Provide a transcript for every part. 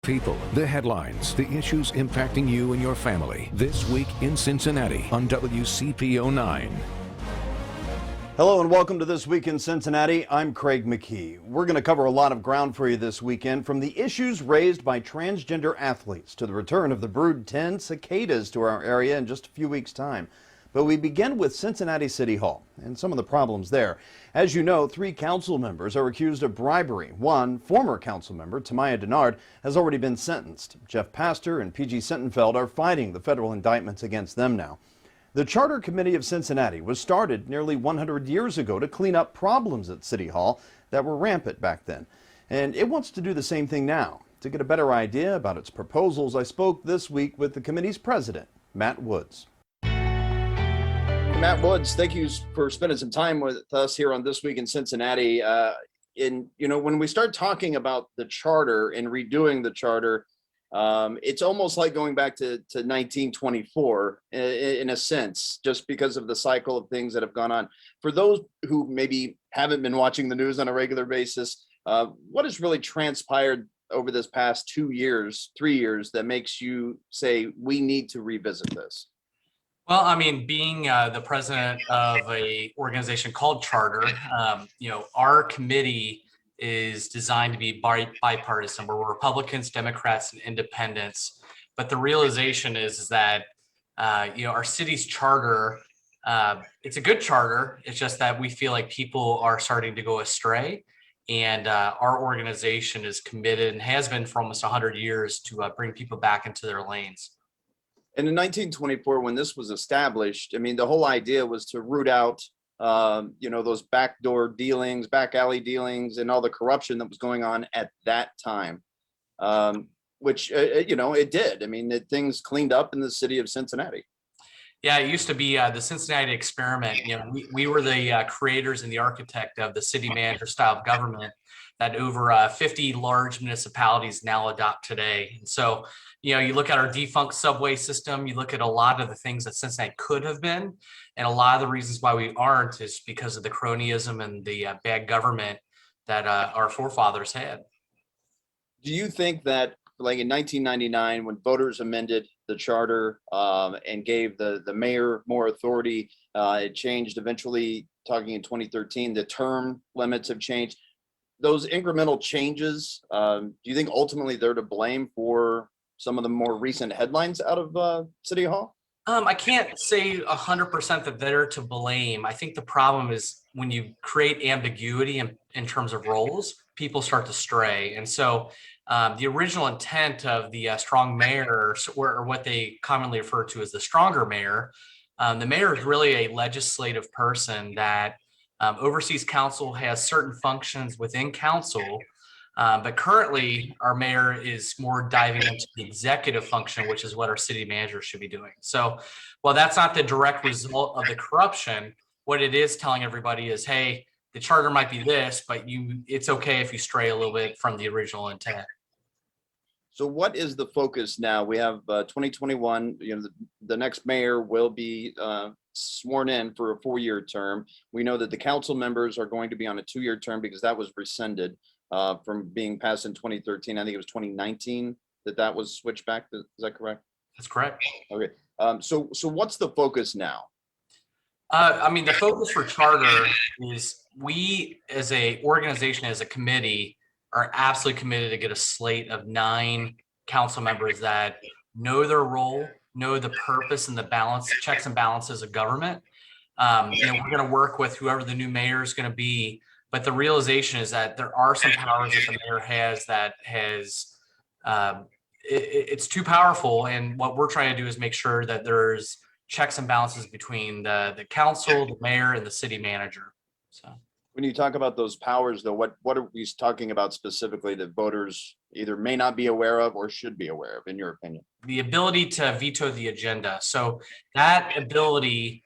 People, the headlines, the issues impacting you and your family. This week in Cincinnati on WCPO 9. Hello and welcome to This Week in Cincinnati. I'm Craig McKee. We're going to cover a lot of ground for you this weekend, from the issues raised by transgender athletes to the return of the Brood 10 cicadas to our area in just a few weeks' time. But we begin with Cincinnati City Hall and some of the problems there. As you know, 3 council members are accused of bribery. One, former council member, Tamaya Denard, has already been sentenced. Jeff Pastor and PG Sittenfeld are fighting the federal indictments against them now. The Charter Committee of Cincinnati was started nearly 100 years ago to clean up problems at City Hall that were rampant back then. And it wants to do the same thing now. To get a better idea about its proposals, I spoke this week with the committee's president, Matt Woods. Matt Woods, thank you for spending some time with us here on This Week in Cincinnati. When we start talking about the charter and redoing the charter, it's almost like going back to 1924 in a sense, just because of the cycle of things that have gone on. For those who maybe haven't been watching the news on a regular basis, what has really transpired over this past 2 years, 3 years that makes you say we need to revisit this? Well, I mean, being the president of a organization called Charter, our committee is designed to be bipartisan, where we're Republicans, Democrats, and Independents. But the realization is that, our city's charter, it's a good charter. It's just that we feel like people are starting to go astray. And our organization is committed and has been for almost 100 years to bring people back into their lanes. And in 1924, when this was established, I mean, the whole idea was to root out, those backdoor dealings, back alley dealings, and all the corruption that was going on at that time, which, it did. I mean, things cleaned up in the city of Cincinnati. Yeah, it used to be the Cincinnati experiment. We were the creators and the architect of the city manager style of government that over 50 large municipalities now adopt today. And so, you look at our defunct subway system, you look at a lot of the things that Cincinnati could have been, and a lot of the reasons why we aren't is because of the cronyism and the bad government that our forefathers had. Do you think that, like in 1999, when voters amended the charter and gave the mayor more authority, it changed eventually, talking in 2013, the term limits have changed. Those incremental changes, do you think ultimately they're to blame for some of the more recent headlines out of City Hall? I can't say 100% that they're to blame. I think the problem is when you create ambiguity in terms of roles, people start to stray. And so the original intent of the strong mayor, or what they commonly refer to as the stronger mayor, the mayor is really a legislative person that oversees council, has certain functions within council. But currently, our mayor is more diving into the executive function, which is what our city manager should be doing. So while that's not the direct result of the corruption, what it is telling everybody is, hey, the charter might be this, but it's okay if you stray a little bit from the original intent. So what is the focus now? We have 2021, the next mayor will be sworn in for a 4-year term. We know that the council members are going to be on a 2-year term because that was rescinded from being passed in 2013. I think it was 2019 that was switched back. Is that correct? That's correct. Okay. So what's the focus now? The focus for Charter is we as a organization, as a committee, are absolutely committed to get a slate of 9 council members that know their role, know the purpose and the balance, checks and balances of government. We're going to work with whoever the new mayor is going to be. But the realization is that there are some powers that the mayor has that it's too powerful. And what we're trying to do is make sure that there's checks and balances between the council, the mayor, and the city manager. So when you talk about those powers, though, what are we talking about specifically that voters either may not be aware of or should be aware of, in your opinion? The ability to veto the agenda. So that ability.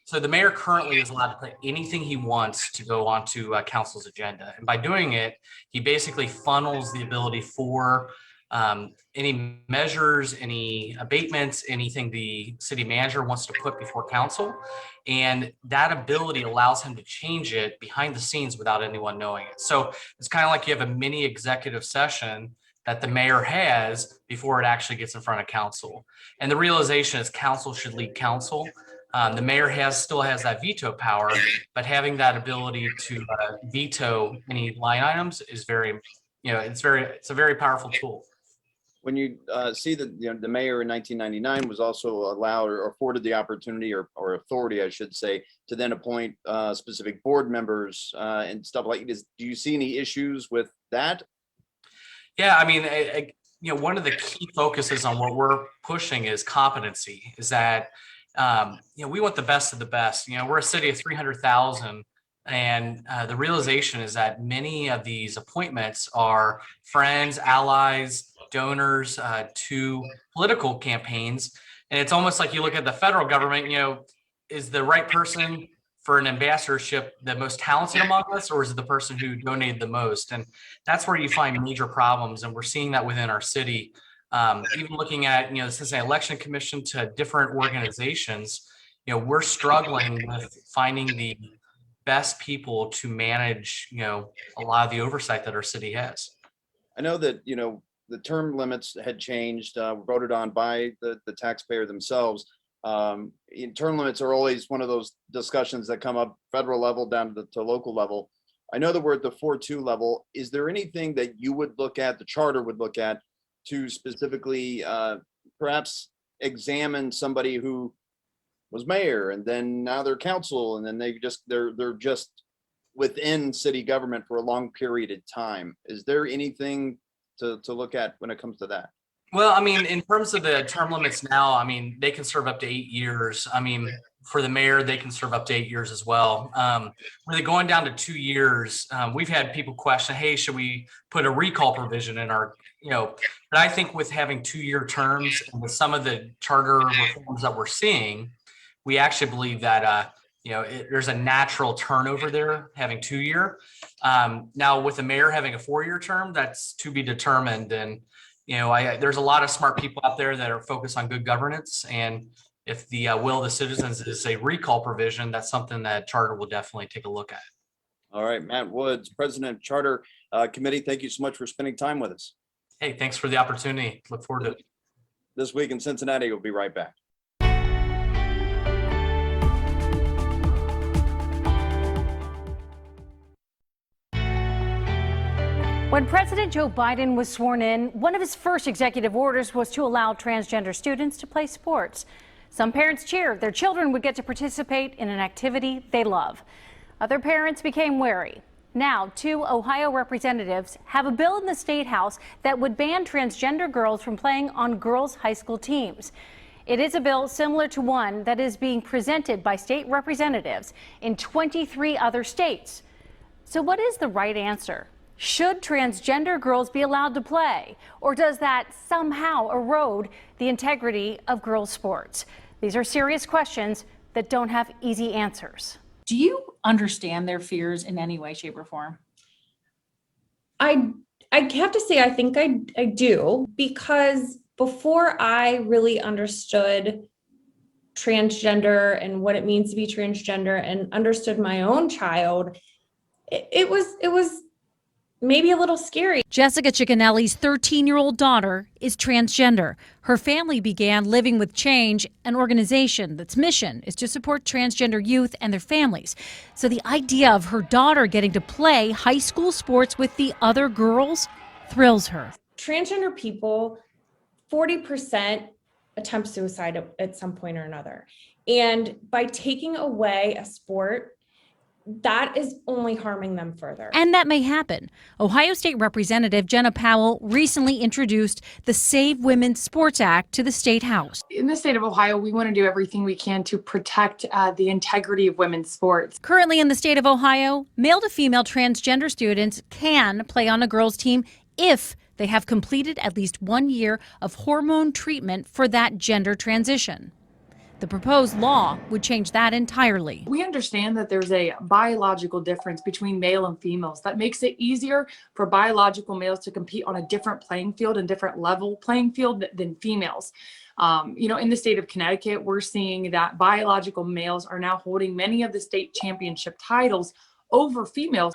So the mayor currently is allowed to put anything he wants to go onto council's agenda. And by doing it, he basically funnels the ability for any measures, any abatements, anything the city manager wants to put before council. And that ability allows him to change it behind the scenes without anyone knowing it. So it's kind of like you have a mini executive session that the mayor has before it actually gets in front of council. And the realization is council should lead council. The mayor still has that veto power, but having that ability to veto any line items is it's a very powerful tool. When you see that the mayor in 1999 was also allowed or afforded the opportunity or authority, I should say, to then appoint specific board members and stuff like this, do you see any issues with that? Yeah, I mean, one of the key focuses on what we're pushing is competency. Is that we want the best of the best. We're a city of 300,000. And the realization is that many of these appointments are friends, allies, donors to political campaigns. And it's almost like you look at the federal government, is the right person for an ambassadorship the most talented among us, or is it the person who donated the most? And that's where you find major problems. And we're seeing that within our city. Even looking at, the Cincinnati Election Commission to different organizations, we're struggling with finding the best people to manage, a lot of the oversight that our city has. I know that, the term limits had changed, voted on by the taxpayer themselves. Term limits are always one of those discussions that come up federal level down to local level. I know that we're at the 4-2 level. Is there anything that you would look at, the charter would look at, to specifically perhaps examine somebody who was mayor and then now they're council and then they're just within city government for a long period of time? Is there anything to look at when it comes to that? Well, I mean, in terms of the term limits now, I mean, they can serve up to 8 years. I mean, for the mayor, they can serve up to 8 years as well. Really going down to 2 years, we've had people question, hey, should we put a recall provision in our, but I think with having 2-year terms and with some of the charter reforms that we're seeing, we actually believe that, there's a natural turnover there having 2-year. Now with the mayor having a 4-year term, that's to be determined. And, there's a lot of smart people out there that are focused on good governance. And if the will of the citizens is a recall provision, that's something that charter will definitely take a look at. All right, Matt Woods, President of Charter Committee, thank you so much for spending time with us. Hey, thanks for the opportunity. Look forward to it. This Week in Cincinnati, we'll be right back. When President Joe Biden was sworn in, one of his first executive orders was to allow transgender students to play sports. Some parents cheered their children would get to participate in an activity they love. Other parents became wary. Now, 2 Ohio representatives have a bill in the state house that would ban transgender girls from playing on girls' high school teams. It is a bill similar to one that is being presented by state representatives in 23 other states. So what is the right answer? Should transgender girls be allowed to play, or does that somehow erode the integrity of girls' sports? These are serious questions that don't have easy answers. Do you understand their fears in any way, shape, or form? I have to say, I think I do, because before I really understood transgender and what it means to be transgender and understood my own child, it was maybe a little scary. Jessica Ciccinelli's 13-year-old daughter is transgender. Her family began Living with Change, an organization that's mission is to support transgender youth and their families. So the idea of her daughter getting to play high school sports with the other girls thrills her. Transgender people, 40% attempt suicide at some point or another. And by taking away a sport, that is only harming them further. And that may happen. Ohio State Representative Jenna Powell recently introduced the Save Women's Sports Act to the State House. In the state of Ohio, we want to do everything we can to protect the integrity of women's sports. Currently in the state of Ohio, male to female transgender students can play on a girls' team if they have completed at least 1 year of hormone treatment for that gender transition. The proposed law would change that entirely. We understand that there's a biological difference between male and females that makes it easier for biological males to compete on a different playing field and different level playing field than females. In the state of Connecticut, we're seeing that biological males are now holding many of the state championship titles over females.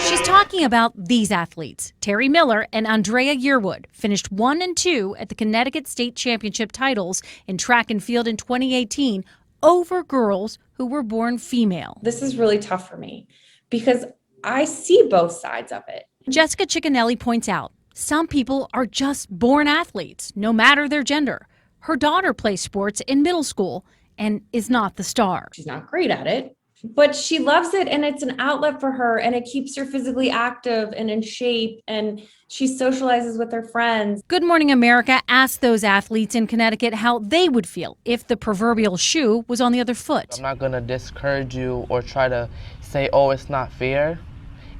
She's talking about these athletes. Terry Miller and Andrea Yearwood finished 1 and 2 at the Connecticut State Championship titles in track and field in 2018 over girls who were born female. This is really tough for me because I see both sides of it. Jessica Ciccinelli points out some people are just born athletes, no matter their gender. Her daughter plays sports in middle school and is not the star. She's not great at it, but she loves it, and it's an outlet for her, and it keeps her physically active and in shape, and she socializes with her friends. Good Morning America asked those athletes in Connecticut how they would feel if the proverbial shoe was on the other foot. I'm not going to discourage you or try to say, oh, it's not fair.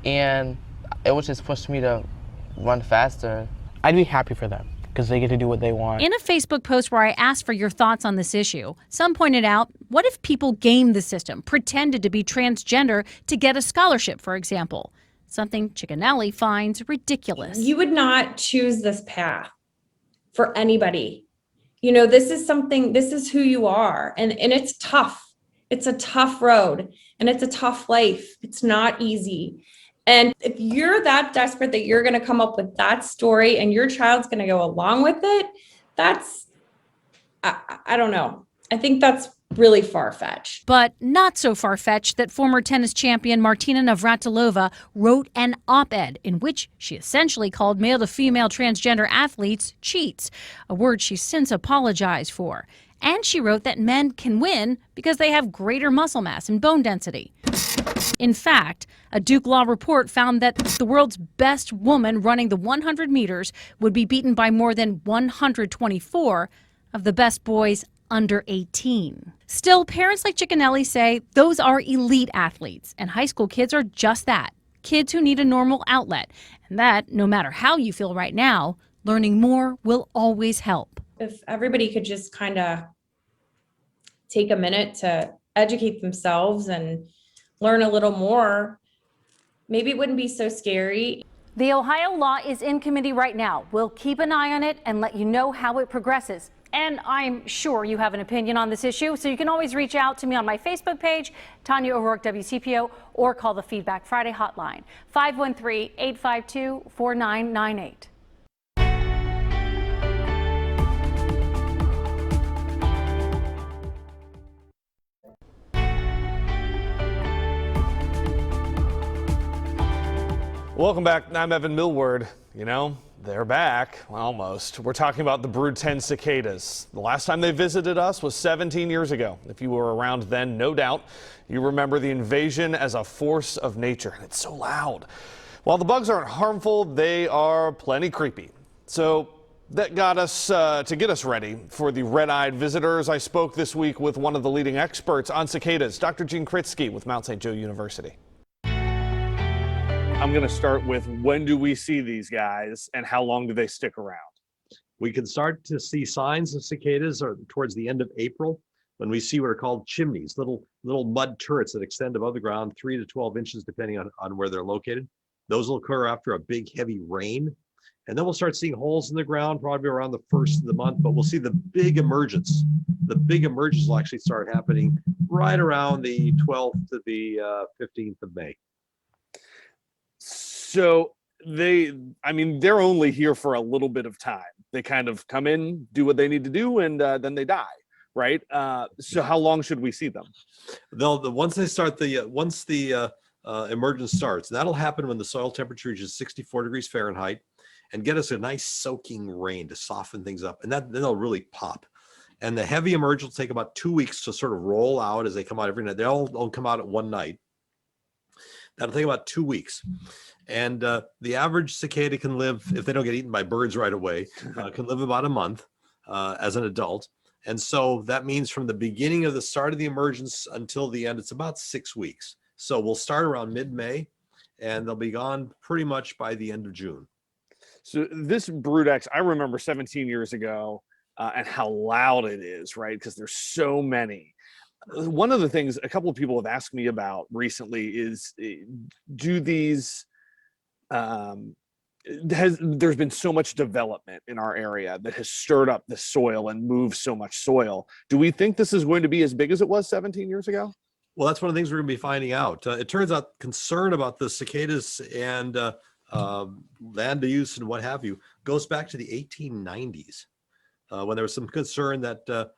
And it would just push me to run faster. I'd be happy for them because they get to do what they want. In a Facebook post where I asked for your thoughts on this issue, some pointed out, what if people gamed the system, pretended to be transgender to get a scholarship, for example? Something Ciccinelli finds ridiculous. You would not choose this path for anybody. You know, this is who you are. And it's tough. It's a tough road and it's a tough life. It's not easy. And if you're that desperate that you're going to come up with that story and your child's going to go along with it, I don't know. I think that's really far-fetched. But not so far-fetched that former tennis champion Martina Navratilova wrote an op-ed in which she essentially called male-to-female transgender athletes cheats, a word she's since apologized for. And she wrote that men can win because they have greater muscle mass and bone density. In fact, a Duke Law report found that the world's best woman running the 100 meters would be beaten by more than 124 of the best boys under 18. Still, parents like Ciccinelli say those are elite athletes, and high school kids are just that, kids who need a normal outlet, and that, no matter how you feel right now, learning more will always help. If everybody could just kind of take a minute to educate themselves and learn a little more, maybe it wouldn't be so scary. The Ohio law is in committee right now. We'll keep an eye on it and let you know how it progresses. And I'm sure you have an opinion on this issue, so you can always reach out to me on my Facebook page, Tanya O'Rourke, WCPO, or call the Feedback Friday hotline, 513-852-4998. Welcome back. I'm Evan Millward. You know, they're back. Well, almost. We're talking about the Brood 10 cicadas. The last time they visited us was 17 years ago. If you were around then, no doubt you remember the invasion as a force of nature. And it's so loud. While the bugs aren't harmful, they are plenty creepy. So that got us to get us ready for the red-eyed visitors. I spoke this week with one of the leading experts on cicadas, Dr. Gene Kritsky with Mount St. Joe University. I'm going to start with, when do we see these guys and how long do they stick around? We can start to see signs of cicadas towards the end of April, when we see what are called chimneys, little mud turrets that extend above the ground 3 to 12 inches, depending on where they're located. Those will occur after a big heavy rain. And then we'll start seeing holes in the ground probably around the 1st of the month, but we'll see the big emergence. The big emergence will actually start happening right around the 12th to the 15th of May. So they're only here for a little bit of time. They kind of come in, do what they need to do, and then they die, right? So how long should we see them? Once the emergence starts, that'll happen when the soil temperature reaches 64 degrees Fahrenheit and get us a nice soaking rain to soften things up. And then they'll really pop. And the heavy emergence will take about 2 weeks to sort of roll out as they come out every night. They all don't come out at one night. That'll take about 2 weeks. And the average cicada can live, if they don't get eaten by birds right away, can live about a month as an adult. And so that means from the beginning of the start of the emergence until the end, it's about 6 weeks. So we'll start around mid-May and they'll be gone pretty much by the end of June. So this Brood X, I remember 17 years ago and how loud it is, right? Because there's so many. One of the things a couple of people have asked me about recently is, do these, there's been so much development in our area that has stirred up the soil and moved so much soil. Do we think this is going to be as big as it was 17 years ago? Well, that's one of the things we're going to be finding out. It turns out concern about the cicadas and land use and what have you goes back to the 1890s when there was some concern that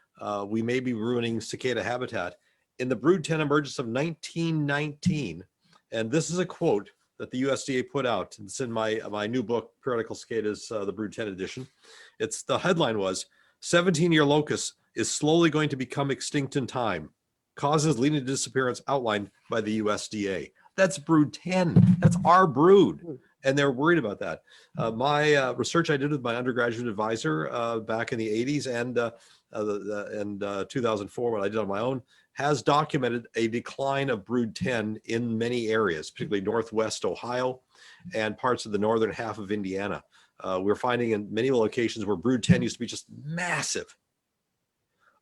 we may be ruining cicada habitat. In the brood 10 emergence of 1919, and this is a quote that the USDA put out. It's in my new book, Periodical Cicadas, the brood 10 edition. The headline was, 17-year locust is slowly going to become extinct in time. Causes leading to disappearance outlined by the USDA. That's brood 10. That's our brood. And they're worried about that. My research I did with my undergraduate advisor back in the 80s and 2004, what I did on my own, has documented a decline of brood 10 in many areas, particularly Northwest Ohio and parts of the northern half of Indiana. We're finding in many locations where brood 10 used to be just massive,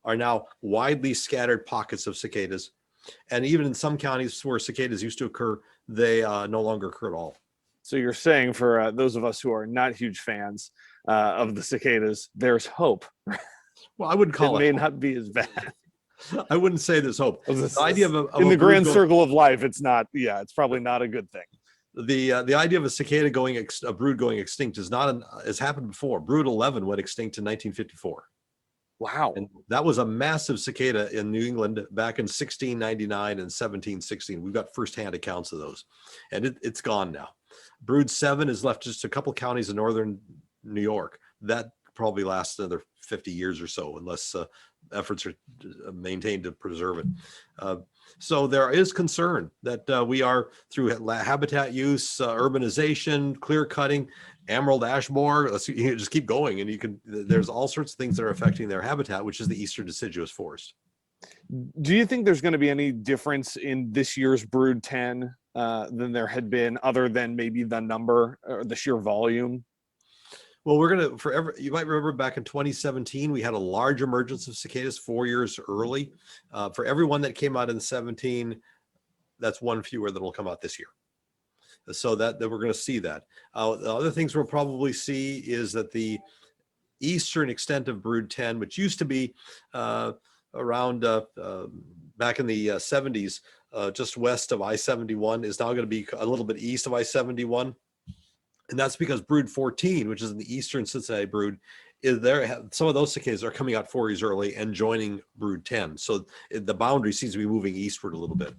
are now widely scattered pockets of cicadas. And even in some counties where cicadas used to occur, they no longer occur at all. So you're saying for those of us who are not huge fans of the cicadas, there's hope. Well, I wouldn't call it. It may not be as bad. I wouldn't say there's hope. The idea of in the grand circle of life, it's not. Yeah, it's probably not a good thing. The idea of a cicada a brood going extinct is not has happened before. Brood 11 went extinct in 1954. Wow. And that was a massive cicada in New England back in 1699 and 1716. We've got firsthand accounts of those. And it's gone now. Brood 7 is left just a couple counties in northern New York. That probably lasts another 50 years or so, unless efforts are maintained to preserve it. So there is concern that we are, through habitat use, urbanization, clear cutting, emerald ash borer, you just keep going, and there's all sorts of things that are affecting their habitat, which is the eastern deciduous forest. Do you think there's going to be any difference in this year's brood 10 than there had been, other than maybe the number or the sheer volume? Well, you might remember back in 2017, we had a large emergence of cicadas 4 years early. For every one that came out in 17, that's one fewer that will come out this year. So that we're going to see that. The other things we'll probably see is that the eastern extent of brood 10, which used to be around back in the 70s, just west of I-71, is now going to be a little bit east of I-71. And that's because brood 14, which is in the eastern Cincinnati brood, is there. Some of those cicadas are coming out 4 years early and joining brood 10. So the boundary seems to be moving eastward a little bit.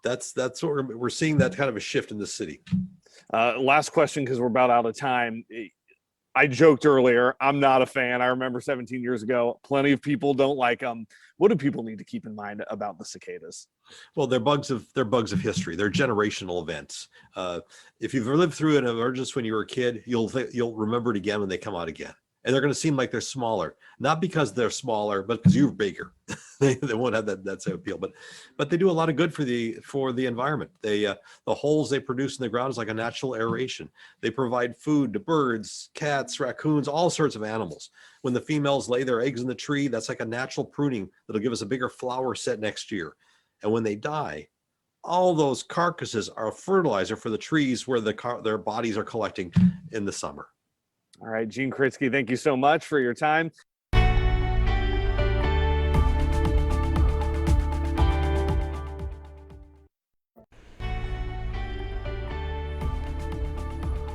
That's what we're seeing, that kind of a shift in the city. Last question, because we're about out of time. I joked earlier, I'm not a fan. I remember 17 years ago, plenty of people don't like them. What do people need to keep in mind about the cicadas? Well, they're bugs of history. They're generational events. If you've lived through an emergence when you were a kid, you'll remember it again when they come out again. And they're going to seem like they're smaller, not because they're smaller, but because you're bigger. they won't have that same appeal, but they do a lot of good for the environment. The holes they produce in the ground is like a natural aeration. They provide food to birds, cats, raccoons, all sorts of animals. When the females lay their eggs in the tree, that's like a natural pruning that'll give us a bigger flower set next year. And when they die, all those carcasses are fertilizer for the trees where their bodies are collecting in the summer. All right, Gene Kritsky, thank you so much for your time.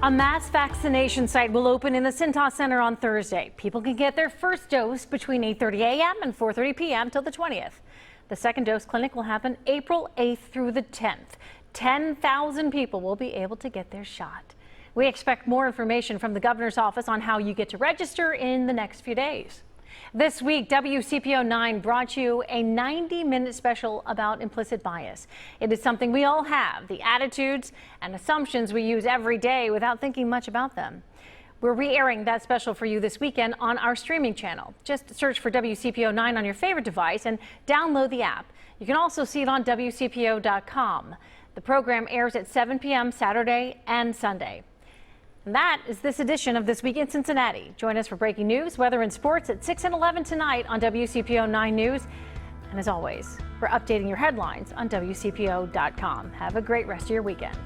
A mass vaccination site will open in the Cintas Center on Thursday. People can get their first dose between 8:30 a.m. and 4:30 p.m. till the 20th. The second dose clinic will happen April 8th through the 10th. 10,000 people will be able to get their shot. We expect more information from the governor's office on how you get to register in the next few days. This week, WCPO 9 brought you a 90-minute special about implicit bias. It is something we all have, the attitudes and assumptions we use every day without thinking much about them. We're re-airing that special for you this weekend on our streaming channel. Just search for WCPO 9 on your favorite device and download the app. You can also see it on WCPO.com. The program airs at 7 p.m. Saturday and Sunday. And that is this edition of This Week in Cincinnati. Join us for breaking news, weather, and sports at 6 and 11 tonight on WCPO 9 News. And as always, we're updating your headlines on WCPO.com. Have a great rest of your weekend.